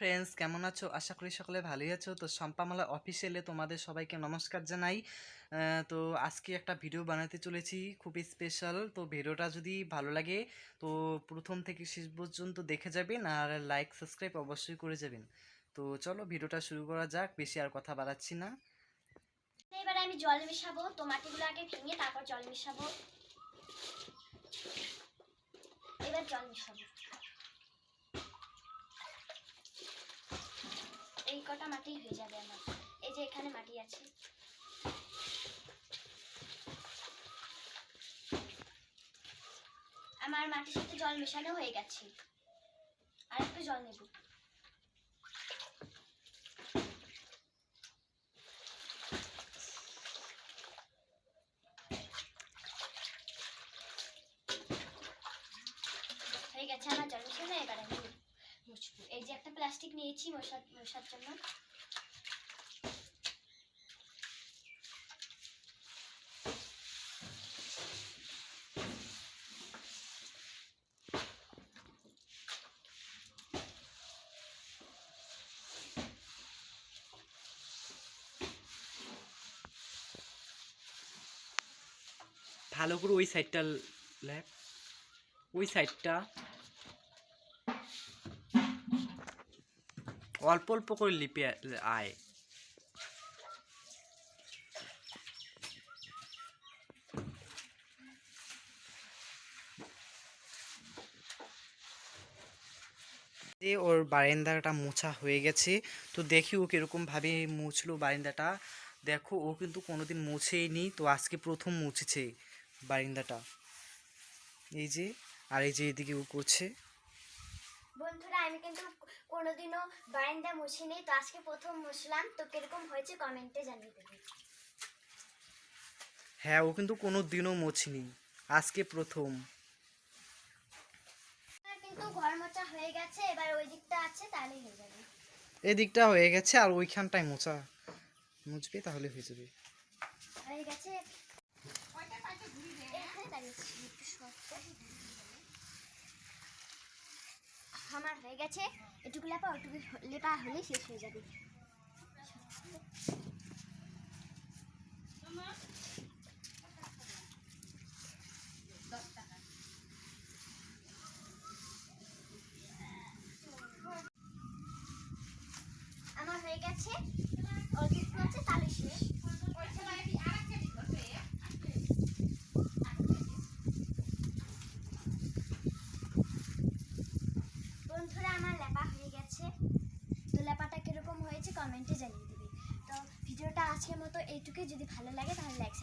Friends, কেমন আছো? আশা করি সকলে ভালোই আছো। তো শম্পামালা অফিসিয়ালে তোমাদের সবাইকে নমস্কার জানাই। তো আজকে একটা ভিডিও বানাতে চলেছি, খুবই স্পেশাল। তো ভিডিওটা যদি ভালো লাগে তো প্রথম থেকে শেষ পর্যন্ত দেখে যাবেন, আর লাইক সাবস্ক্রাইব অবশ্যই করে যাবেন। তো চলো ভিডিওটা শুরু করা যাক, বেশি আর কথা বাড়াচ্ছি না। এবারে আমি জল মেশাবো, তো মাটিগুলো আগে ভেঙে তারপর জল মেশাবো। এবার জল মেশাবো। এই কটা মাটি হয়ে যাবে আমার। এই যে এখানে মাটি আছে। আমার মাটির সাথে জল মেশানো হয়ে গেছে, আর একটু জল নেব। হয়ে গেছে আমার জল মেশানো। এবার আমি মুছবো। এই যে একটা প্লাস্টিক নিয়েছি মশার জন্য। ভালো করে ওই সাইডটা ল্যাপ, ওই সাইডটা অল্প অল্প করে লিপে আয়। যে ওর বারান্দাটা মোছা হয়ে গেছে, তো দেখি ও কিরকম ভাবে মুছলো বারান্দাটা। দেখো, ও কিন্তু কোনোদিন মুছেই নি, তো আজকে প্রথম মুছেছে বারান্দাটা। এই যে, আর এই যে এদিকে ও করছে। বন্ধুরা, আমি কিন্তু কোনোদিনও বারান্দা মুছিনি, তো আজকে প্রথম মুছলাম। তো কিরকম হয়েছে কমেন্টে জানিয়ে দেবে। হ্যাঁ, ও কিন্তু কোনোদিনও মোছেনি, আজকে প্রথম। কিন্তু ঘর মোছা হয়ে গেছে, এবার ওই দিকটা আছে, তাহলেই হয়ে যাবে। এদিকটা হয়ে গেছে, আর ওইখানটায় মুছবে, তাহলে হয়ে যাবে। হয়ে গেছে। এখানে দাঁড়িয়েছি, একটু সরতে। আমার হয়ে গেছে। এটুকু লেপা ওটুকু লেপা হলেই শেষ হয়ে যাবে। আমার হয়ে গেছে, অল্প একটু আছে, তাহলে শেষ। বন্ধুরা, আমার লেপা হয়ে গেছে। তো লেপাটা কিরকম হয়েছে কমেন্টে জানিয়ে দিবে। তো ভিডিওটা আজকের মতো এইটুকুই। যদি ভালো লাগে তাহলে লাইক